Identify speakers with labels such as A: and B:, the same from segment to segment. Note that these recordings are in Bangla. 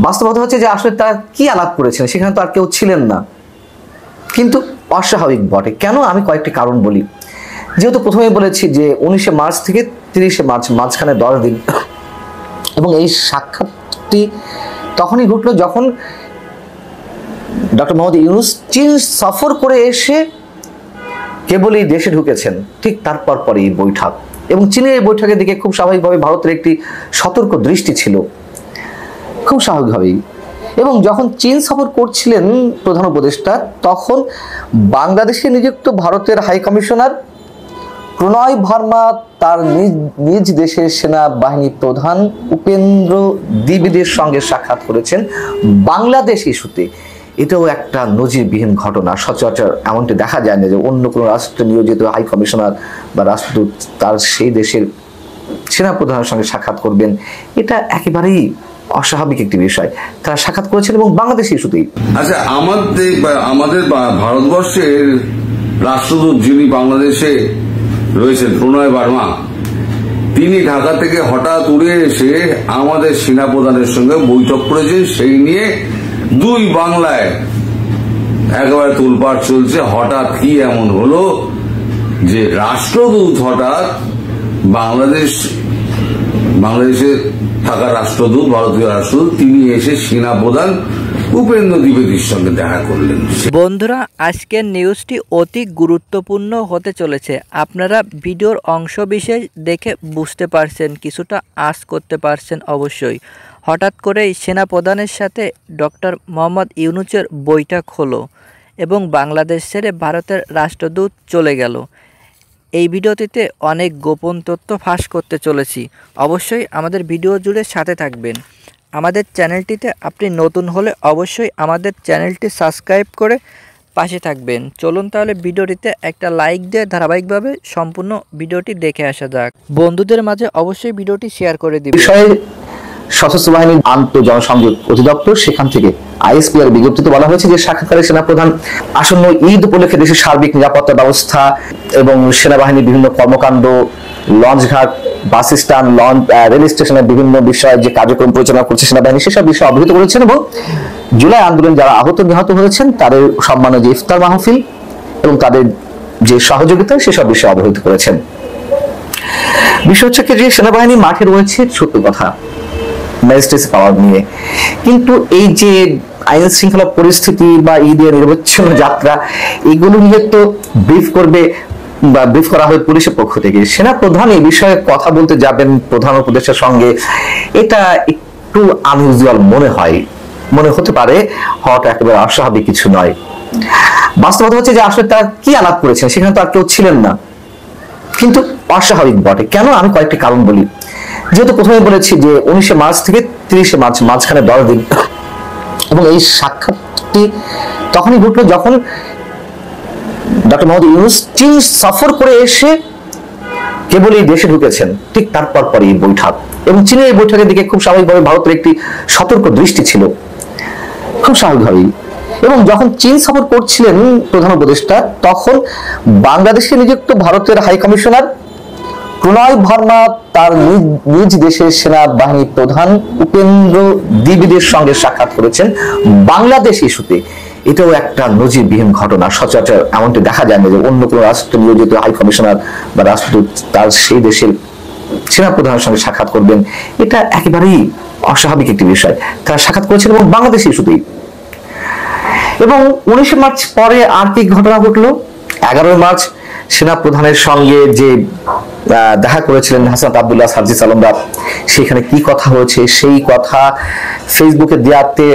A: বাস্তবতা হচ্ছে যে আসলে তারা কি আলাপ করেছেন সেখানে তো আর কেউ ছিলেন না, কিন্তু অস্বাভাবিক বটে। কেন? আমি কয়েকটি কারণ বলি। যেহেতু প্রথমেই বলেছি যে 19শে মার্চ থেকে 30শে মার্চ মাঝখানে 10 দিন, এবং এই সাক্ষাৎটি তখনই ঘটলো যখন ডক্টর মোহাম্মদ ইউনূস চীন সফর করে এসে কেবলই দেশে ঢুকেছেন, ঠিক তারপর পরে এই বৈঠক। এবং চীনের এই বৈঠকের দিকে খুব স্বাভাবিকভাবে ভারতের একটি সতর্ক দৃষ্টি ছিল, খুব স্বাভাবিকভাবেই। এবং যখন চীন সফর করছিলেন প্রধান উপদেষ্টা, তখন বাংলাদেশে নিযুক্ত ভারতের হাই কমিশনার প্রণয় ভার্মা তার নিজ দেশের সেনাবাহিনী প্রধান উপেন্দ্র দ্বিবেদীর সঙ্গে সাক্ষাৎ করেছেন বাংলাদেশ ইস্যুতে। এটাও একটা নজিরবিহীন ঘটনা। সচরাচর এমনটি দেখা যায় না যে অন্য কোনো রাষ্ট্রে নিয়োজিত হাই কমিশনার বা রাষ্ট্রদূত তার সেই দেশের সেনাপ্রধানের সঙ্গে সাক্ষাৎ করবেন। এটা একেবারেই অস্বাভাবিক একটি বিষয়। তারা সাক্ষাৎ করেছেন এবং বাংলাদেশ ইস্যুতেই।
B: আচ্ছা, আমাদের ভারতবর্ষের রাষ্ট্রদূত যিনি বাংলাদেশে রয়েছেন প্রণয় ভার্মা, তিনি ঢাকা থেকে হঠাৎ উড়ে এসে আমাদের সেনাপ্রধানের সঙ্গে বৈঠক করেছেন। সেই নিয়ে দুই বাংলায় একেবারে তোলপাড় চলছে। হঠাৎ কি এমন হলো যে রাষ্ট্রদূত হঠাৎ বাংলাদেশে থাকা রাষ্ট্রদূত, ভারতীয় রাষ্ট্রদূত, তিনি এসে সেনাপ্রধান উপেন্দ্র দ্বিবেদীর সঙ্গে দেখা করলেন।
C: বন্ধুরা, আজকের নিউজটি অতি গুরুত্বপূর্ণ হতে চলেছে। আপনারা ভিডিওর অংশ বিশেষ দেখে বুঝতে পারছেন, কিছুটা আঁচ করতে পারছেন অবশ্যই। হঠাৎ করেই সেনাপ্রধানের সাথে ডক্টর মোহাম্মদ ইউনূসের বৈঠক হলো এবং বাংলাদেশ ছেড়ে ভারতের রাষ্ট্রদূত চলে গেল। এই ভিডিওটিতে অনেক গোপন তথ্য ফাঁস করতে চলেছি। অবশ্যই আমাদের ভিডিও জুড়ে সাথে থাকবেন। আমাদের চ্যানেলটিতে আপনি নতুন হলে অবশ্যই আমাদের চ্যানেলটি সাবস্ক্রাইব করে পাশে থাকবেন। চলুন তাহলে ভিডিওটিতে একটা লাইক দিয়ে ধারাবাহিকভাবে সম্পূর্ণ ভিডিওটি দেখে আসা যাক। বন্ধুদের মাঝে অবশ্যই ভিডিওটি শেয়ার করে দিবেন।
A: বিষয়ে সশস্ত্র বাহিনীর আন্তঃজনসংযোগ অধিদপ্তর সেখান থেকে আইএসপিআর বিজ্ঞপ্তিতে বলা হয়েছে যে সাক্ষাৎকারে সেনাপ্রধান আসন্ন ঈদ উপলক্ষে দেশের সার্বিক নিরাপত্তা ব্যবস্থা এবং সেনাবাহিনীর বিভিন্ন কর্মকাণ্ড, লঞ্চঘাট, বাস স্ট্যান্ড, রেল স্টেশনের বিভিন্ন বিষয়ে যে কার্যক্রম পরিচালনা করছে সেনাবাহিনী, সেসব বিষয়ে অবহিত করেছেন এবং জুলাই আন্দোলনে যারা আহত নিহত হয়েছেন তাদের সম্মানে যে ইফতার মাহফিল এবং তাদের যে সহযোগিতা সেসব বিষয়ে অবহিত করেছেন। বিষয় হচ্ছে যে সেনাবাহিনী মাঠে রয়েছে, সত্য কথা, ম্যাজিস্ট্রেসি পাওয়ার নিয়ে, কিন্তু এই যে আইন শৃঙ্খলা পরিস্থিতি বা ঈদের নিরবচ্ছিন্ন যাত্রা, এগুলো নিয়ে তো ব্রিফ করা হয় পুলিশের পক্ষ থেকে। সেনা প্রধান এই বিষয়ে কথা বলতে যাবেন প্রধান উপদেষ্টার সঙ্গে, এটা একটু আনইউজুয়াল মনে হতে পারে, হওয়াটা একেবারে অস্বাভাবিক কিছু নয়। বাস্তবতা হচ্ছে যে আসলে তারা কি আলাপ করেছেন সেখানে তো আর কেউ ছিলেন না, কিন্তু অস্বাভাবিক বটে। কেন? আমি কয়েকটি কারণ বলি। যেহেতু প্রথমেই বলেছি যে 19শে মার্চ থেকে 30শে মার্চ মাঝখানে 10 দিন, এবং এই সাক্ষাৎটি তখনই ঘটলো যখন ডক্টর মোহাম্মদ ইউনূস চীন সফর করে এসে কেবলই দেশে ঢুকেছেন, ঠিক তারপর পরে এই বৈঠক। এবং চীনের এই বৈঠকের দিকে খুব স্বাভাবিকভাবে ভারতের একটি সতর্ক দৃষ্টি ছিল, খুব স্বাভাবিকভাবেই। এবং যখন চীন সফর করছিলেন প্রধান উপদেষ্টা, তখন বাংলাদেশে নিযুক্ত ভারতের হাই কমিশনার প্রণয় ভার্মা তার নিজ দেশের সেনাবাহিনী প্রধান উপেন্দ্র দ্বিবেদীর সঙ্গে সাক্ষাৎ করেছেন বাংলাদেশ ইস্যুতে। এটাও একটা নজিরবিহীন ঘটনা। সচরাচর এমনটি দেখা যায় না যে অন্য কোনো রাষ্ট্রে নিয়োজিত হাই কমিশনার বা রাষ্ট্রদূত তার সেই দেশের সেনাপ্রধানের সঙ্গে সাক্ষাৎ করবেন। এটা একেবারেই অস্বাভাবিক একটি বিষয়। তারা সাক্ষাৎ করেছেন এবং বাংলাদেশ ইস্যুতেই। এবং 19শে মার্চ পরে আর কি ঘটনা ঘটলো? 11 মার্চ সেনাপ্রধানের সঙ্গে যে দেখা করেছিলেন হাসনাত আবদুল্লাহ, সার্জিস আলমরা, সেখানে কি কথা হয়েছে সেই কথা ফেসবুকে দেওয়াতে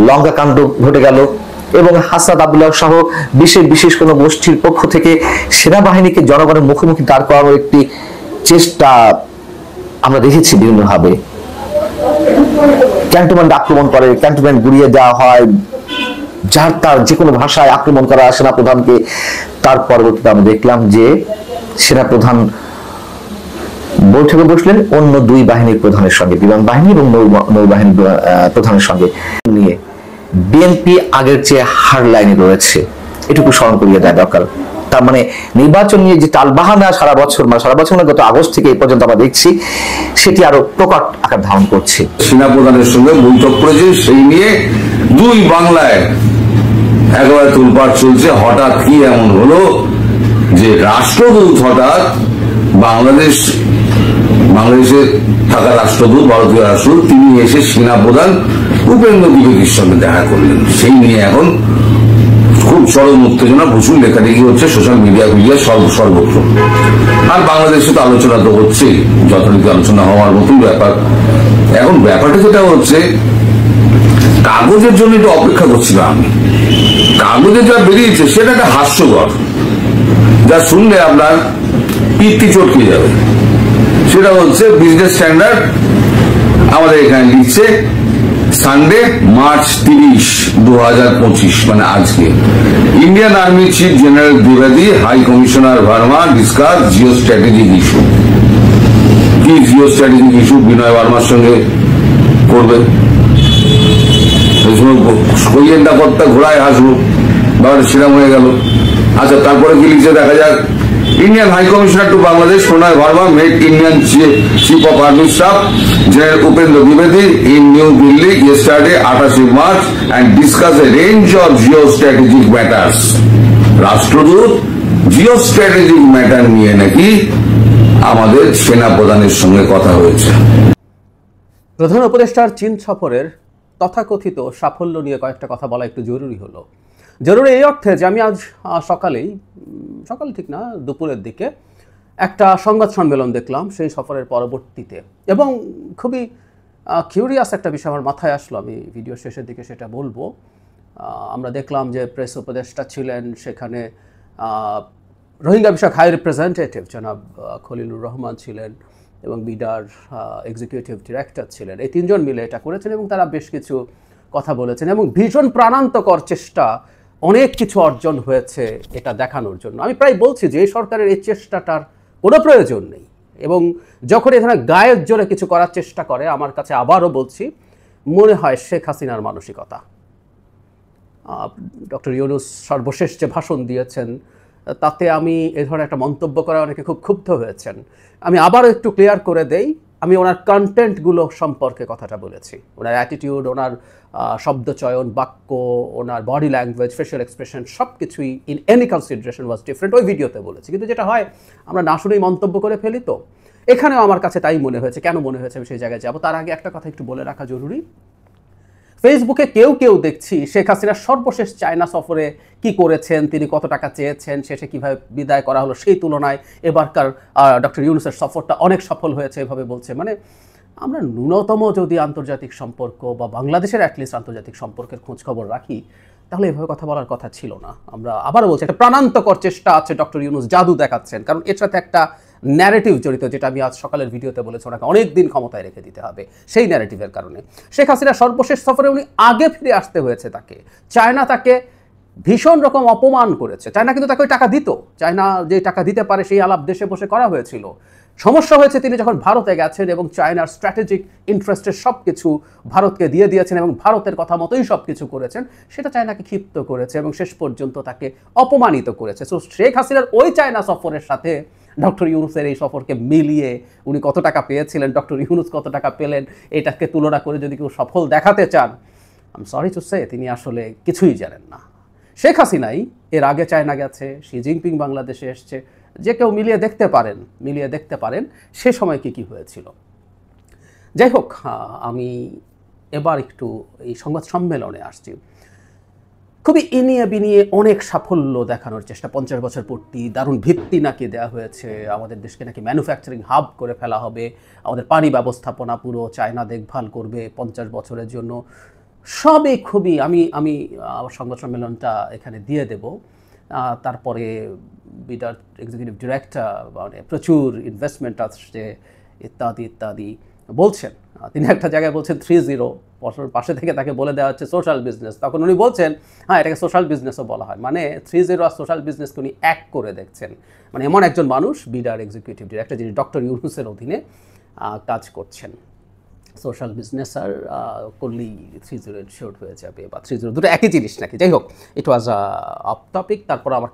A: লঙ্কা কাণ্ড ঘটে গেল এবং হাসনাত আবদুল্লাহ সহ বিশেষ কোনো গোষ্ঠীর পক্ষ থেকে সেনাবাহিনীকে জনগণের মুখোমুখি দাঁড় করানোর একটি চেষ্টা আমরা দেখেছি বিভিন্নভাবে। ক্যান্টনমেন্ট আক্রমণ করে, ক্যান্টনমেন্ট গুড়িয়ে দেওয়া হয়, যার তার যে কোনো ভাষায় আক্রমণ করা সেনাপ্রধানকে। তার পরবর্তীতে আমরা দেখলাম যে সেনাপ্রধান বৈঠকে বসলেন অন্য দুই বাহিনীর প্রধানের সঙ্গে, বিমান বাহিনী এবং নৌবাহিনী প্রধানের সঙ্গে নিয়ে। বিএনপি আগের চেয়ে হার লাইনে রয়েছে, এটুকু স্মরণ করিয়ে দেয় দরকার। তার মানে নির্বাচন নিয়ে যে টালবাহানা সারা বছর না গত আগস্ট থেকে এই পর্যন্ত আমরা দেখছি, সেটি আরো প্রকট আকার ধারণ করছে।
B: সেনাপ্রধানের সঙ্গে বৈঠক করেছে, সেই নিয়ে দুই বাংলায় একেবারে তোলপাড় চলছে। হঠাৎ কি এমন হলো যে রাষ্ট্রদূত হঠাৎ বাংলাদেশে থাকা রাষ্ট্রদূত, ভারতীয় রাষ্ট্রদূত, তিনি এসে সেনাপ্রধান উপেন্দ্র দ্বিবেদীর সঙ্গে দেখা করলেন। সেই নিয়ে এখন খুব চরম উত্তেজনা, প্রচুর লেখালেখি হচ্ছে সোশ্যাল মিডিয়া সর্বত্র। আর বাংলাদেশে তো আলোচনা তো হচ্ছে, যথারীতি আলোচনা হওয়ার মতোই ব্যাপার। এখন ব্যাপারটা যেটা হচ্ছে, কাগজের জন্য একটু অপেক্ষা করছিলাম আমি। কাগজে যা বেরিয়েছে সেটা একটা হাস্যকর, যা শুনলে আপনার পিত্তি চটকে যাবে। সেটা হচ্ছে বিজনেস স্ট্যান্ডার্ড আমাদের এখানে লিখছে সানডে মার্চ 30, 2025, মানে আজকে, ইন্ডিয়ান আর্মি চিফ জেনারেল দ্বিবেদী, high commissioner Verma discuss geo strategic issue. কি জিও স্ট্র্যাটেজিক ইস্যু বিনয় ভার্মার সঙ্গে করবে? গোয়েন্দা কর্তা ঘোড়ায় হাসবো, ব্যাপারটা সেরকম হয়ে গেল। আচ্ছা, তারপরে কি লিখছে দেখা যাক। Indian High Commissioner to Bangladesh, Pranay Verma, met Indian Chief of Army Staff, General Upendra Dwivedi, in New Delhi yesterday, 28 March, and discussed a range of geostrategic matters. রাষ্ট্রদূত জিওস্ট্র্যাটেজিক ম্যাটার নিয়ে নাকি আমাদের সেনাপ্রধানের সঙ্গে কথা হয়েছে।
D: প্রধান উপদেষ্টার চীন সফরের তথাকথিত সাফল্য নিয়ে কয়েকটা কথা বলা একটু জরুরি হলো। জরুরি এই অর্থে যে আমি আজ সকালে ঠিক না, দুপুরের দিকে একটা সংবাদ সম্মেলন দেখলাম সেই সফরের পরবর্তীতে, এবং খুবই কিউরিয়াস একটা বিষয় আমার মাথায় আসলো, আমি ভিডিও শেষের দিকে সেটা বলবো। আমরা দেখলাম যে প্রেস উপদেষ্টা ছিলেন, সেখানে রোহিঙ্গা বিষয়ক হাই রিপ্রেজেন্টেটিভ জনাব খলিলুর রহমান ছিলেন, এবং বিডার এক্সিকিউটিভ ডিরেক্টর ছিলেন। এই তিনজন মিলে এটা করেছেন এবং তারা বেশ কিছু কথা বলেছেন, এবং ভীষণ প্রাণান্তকর চেষ্টা, অনেক কিছু অর্জন হয়েছে এটা দেখানোর জন্য। আমি প্রায় বলছি যে এই সরকারের এই চেষ্টাটার কোনো প্রয়োজন নেই, এবং যখন এখানে গায়ের জোরে কিছু করার চেষ্টা করে, আমার কাছে আবারও বলছি, মনে হয় শেখ হাসিনার মানসিকতা। ডক্টর ইউনূস সর্বশেষ যে ভাষণ দিয়েছেন তাতে আমি এ ধরনের একটা মন্তব্য করা অনেকে খুব ক্ষুব্ধ হয়েছেন। আমি আবারও একটু ক্লিয়ার করে দেই, আমি ওনার কন্টেন্টগুলো সম্পর্কে কথাটা বলেছি। ওনার অ্যাটিটিউড, ওনার শব্দচয়ন, বাক্য, ওনার বডি ল্যাঙ্গুয়েজ, ফেশিয়াল এক্সপ্রেশন সব কিছুই in any consideration was different, ওই ভিডিওতে বলেছি। কিন্তু যেটা হয়, আমরা না শুনেই মন্তব্য করে ফেলি, তো এখানেও আমার কাছে তাই মনে হয়েছে। কেন মনে হয়েছে আমি সেই জায়গায় যাবো, তার আগে একটা কথা একটু বলে রাখা জরুরি। ফেসবুকে কেউ দেখছি শেখ হাসিনার সর্বশেষ চায়না সফরে কি করেছেন, তিনি কত টাকা চেয়েছেন, শেষে কীভাবে বিদায় করা হলো, সেই তুলনায় এবারকার ডক্টর ইউনূসের সফরটা অনেক সফল হয়েছে এভাবে বলছে। মানে আমরা ন্যূনতম যদি আন্তর্জাতিক সম্পর্ক বা বাংলাদেশের অ্যাটলিস্ট আন্তর্জাতিক সম্পর্কের খোঁজখবর রাখি, তাহলে এভাবে কথা বলার কথা ছিল না। আমরা আবারও বলছি, একটা প্রাণান্তকর চেষ্টা আছে, ডক্টর ইউনূস জাদু দেখাচ্ছেন, কারণ এর সাথে একটা ন্যারেটিভ জড়িত, যেটা আমি আজ সকালের ভিডিওতে বলেছি, ওনাকে অনেক দিন ক্ষমতায় রেখে দিতে হবে। সেই ন্যারেটিভের কারণে শেখ হাসিনা সর্বশেষ সফরে উনি আগে ফিরে আসতে হয়েছে তাকে। চায়না তাকে ভীষণ রকম অপমান করেছে। চায়না কিন্তু তাকে ওই টাকা দিত, চায়না যে টাকা দিতে পারে সেই আলাপ দেশে বসে করা হয়েছিল। সমস্যা হয়েছে তিনি যখন ভারতে গেছেন এবং চায়নার স্ট্র্যাটেজিক ইন্টারেস্টের সব কিছু ভারতকে দিয়ে দিয়েছেন এবং ভারতের কথা মতোই সব কিছু করেছেন, সেটা চায়নাকে ক্ষিপ্ত করেছে এবং শেষ পর্যন্ত তাকে অপমানিত করেছে। সো শেখ হাসিনার ওই চায়না সফরের সাথে ডক্টর ইউনূসের এই সফরকে মিলিয়ে উনি কত টাকা পেয়েছিলেন, ডক্টর ইউনূস কত টাকা পেলেন, এটাকে তুলনা করে যদি কেউ সফল দেখাতে চান, I am sorry to say, তিনি আসলে কিছুই জানেন না। শেখ হাসিনাই এর আগে চায়না গেছে, শি জিনপিং বাংলাদেশে এসছে, যে কেউ মিলিয়ে দেখতে পারেন সে সময় কি হয়েছিল। যাই হোক, আমি এবার একটু এই সংবাদ সম্মেলনে আসছি। খুবই ইনিয়ে বিনিয়ে অনেক সাফল্য দেখানোর চেষ্টা, 50 বছর পূর্তি, দারুণ ভিত্তি নাকি দেওয়া হয়েছে, আমাদের দেশকে নাকি ম্যানুফ্যাকচারিং হাব করে ফেলা হবে, আমাদের পানি ব্যবস্থাপনা পুরো চায়না দেখভাল করবে 50 বছরের জন্য। সবই খুবই, আমি সংবাদ সম্মেলনটা এখানে দিয়ে দেব। তারপরে বিডার এক্সিকিউটিভ ডিরেক্টর মানে প্রচুর ইনভেস্টমেন্ট আসছে ইত্যাদি বলছেন। তিনি একটা জায়গায় বলছেন 30, পাশে থেকে তাকে বলে দেওয়া হচ্ছে সোশ্যাল বিজনেস। তখন উনি বলছেন হ্যাঁ, এটাকে সোশ্যাল বিজনেসও বলা হয়, মানে 30 আর সোশ্যাল বিজনেসকে উনি এক করে দেখছেন। মানে এমন একজন মানুষ বিডার এক্সিকিউটিভ ডিরেক্টর, যিনি ডক্টর ইউনূসের অধীনে কাজ করছেন। সোশ্যাল বিজনেস আর করলেই 30 শর্ট হয়ে যাবে, বা 30 দুটো একই জিনিস নাকি। যাই হোক, ইট ওয়াজ অফ টপিক। তারপর আমার